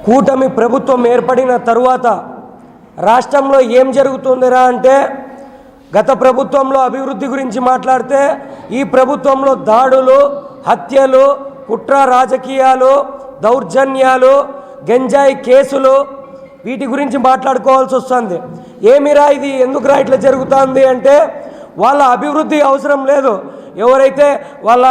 కూటమి ప్రభుత్వం ఏర్పడిన తరువాత రాష్ట్రంలో ఏం జరుగుతుందిరా అంటే గత ప్రభుత్వంలో అభివృద్ధి గురించి మాట్లాడితే ఈ ప్రభుత్వంలో దాడులు, హత్యలు, కుట్ర రాజకీయాలు, దౌర్జన్యాలు, గంజాయి కేసులు వీటి గురించి మాట్లాడుకోవాల్సి వస్తుంది. ఏమిరా ఇది, ఎందుకురా ఇట్లా జరుగుతుంది అంటే వాళ్ళ అభివృద్ధి అవసరం లేదు. ఎవరైతే వాళ్ళ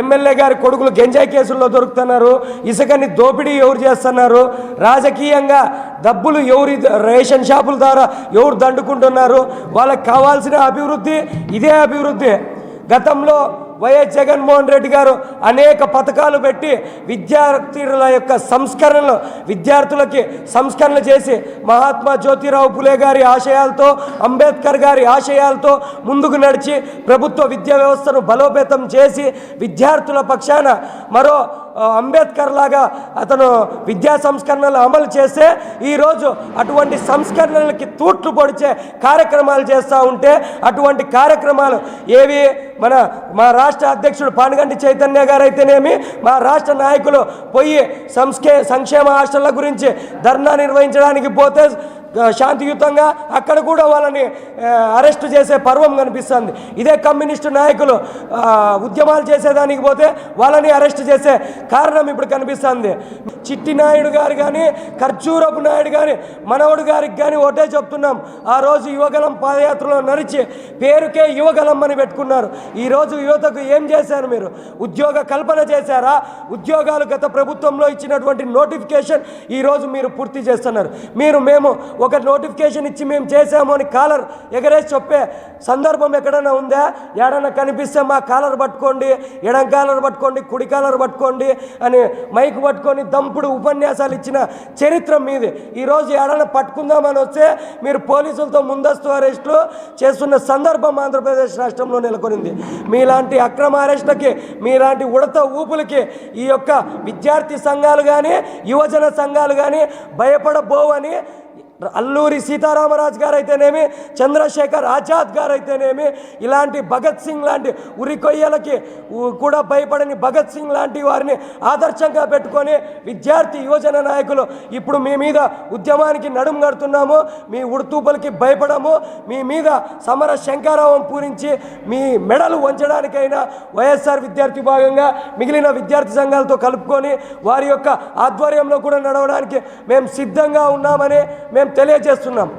ఎమ్మెల్యే గారి కొడుకులు గంజాయి కేసుల్లో దొరుకుతున్నారు, ఇసుకని దోపిడీ ఎవరు చేస్తున్నారు, రాజకీయంగా డబ్బులు ఎవరి రేషన్ షాపుల ద్వారా ఎవరు దండుకుంటున్నారు, వాళ్ళకి కావాల్సిన అభివృద్ధి ఇదే అభివృద్ధి. గతంలో వైఎస్ జగన్మోహన్ రెడ్డి గారు అనేక పథకాలు పెట్టి విద్యార్థుల యొక్క సంస్కరణలు, విద్యార్థులకి సంస్కరణలు చేసి మహాత్మా జ్యోతిరావు పులే గారి ఆశయాలతో, అంబేద్కర్ గారి ఆశయాలతో ముందుకు నడిచి ప్రభుత్వ విద్యా వ్యవస్థను బలోపేతం చేసి విద్యార్థుల పక్షాన మరో అంబేద్కర్ లాగా అతను విద్యా సంస్కరణలు అమలు చేస్తే ఈరోజు అటువంటి సంస్కరణలకి తూట్లు పొడిచే కార్యక్రమాలు చేస్తూ ఉంటే అటువంటి కార్యక్రమాలు ఏవి మా రాష్ట్ర అధ్యక్షుడు పానుగంటి చైతన్య గారు అయితేనేమి, మా రాష్ట్ర నాయకులు పోయి సంక్షేమ హాస్టళ్ల గురించి ధర్నా నిర్వహించడానికి పోతే శాంతియుతంగా అక్కడ కూడా వాళ్ళని అరెస్ట్ చేసే పర్వం కనిపిస్తుంది. ఇదే కమ్యూనిస్టు నాయకులు ఉద్యమాలు చేసేదానికి పోతే వాళ్ళని అరెస్ట్ చేసే కారణం ఇప్పుడు కనిపిస్తుంది. చిట్టి నాయుడు గారు కానీ, ఖర్జూరపు నాయుడు కానీ, మనవడు గారికి కానీ ఒకటే చెప్తున్నాం, ఆ రోజు యువగలం పాదయాత్రలో నడిచి పేరుకే యువగలం అని పెట్టుకున్నారు. ఈరోజు యువతకు ఏం చేశారు మీరు? ఉద్యోగ కల్పన చేశారా? ఉద్యోగాలు గత ప్రభుత్వంలో ఇచ్చినటువంటి నోటిఫికేషన్ ఈరోజు మీరు పూర్తి చేస్తున్నారు. మేము ఒక నోటిఫికేషన్ ఇచ్చి మేము చేసాము అని కాలర్ ఎగరేసి చెప్పే సందర్భం ఎక్కడైనా ఉందా? ఎడన్నా కనిపిస్తే మా కాలర్ పట్టుకోండి, ఎడం కాలర్ పట్టుకోండి, కుడి కాలర్ పట్టుకోండి అని మైక్ పట్టుకొని దంపుడు ఉపన్యాసాలు ఇచ్చిన చరిత్ర మీది. ఈరోజు ఎడన్నా పట్టుకుందామని వస్తే మీరు పోలీసులతో ముందస్తు అరెస్టులు చేస్తున్న సందర్భం ఆంధ్రప్రదేశ్ రాష్ట్రంలో నెలకొనింది. మీలాంటి అక్రమ అరెస్టులకి, మీలాంటి ఉడత ఊపులకి ఈ యొక్క విద్యార్థి సంఘాలు కానీ, యువజన సంఘాలు కానీ భయపడబోవని అల్లూరి సీతారామరాజు గారు అయితేనేమి, చంద్రశేఖర్ ఆజాద్ గారు అయితేనేమి, ఇలాంటి భగత్ సింగ్ లాంటి ఉరికొయ్యలకి కూడా భయపడని భగత్ సింగ్ లాంటి వారిని ఆదర్శంగా పెట్టుకొని విద్యార్థి యువజన నాయకులు ఇప్పుడు మీ మీద ఉద్యమానికి నడుము కడుతున్నాము, మీ ఉడుతూపులకి భయపడము, మీ మీద సమర శంకారావం పూరించి మీ మెడలు వంచడానికైనా వైఎస్ఆర్ విద్యార్థి భాగంగా మిగిలిన విద్యార్థి సంఘాలతో కలుపుకొని వారి యొక్క ఆధ్వర్యంలో కూడా నడవడానికి మేము సిద్ధంగా ఉన్నామని మేము తెలియజేస్తున్నాం.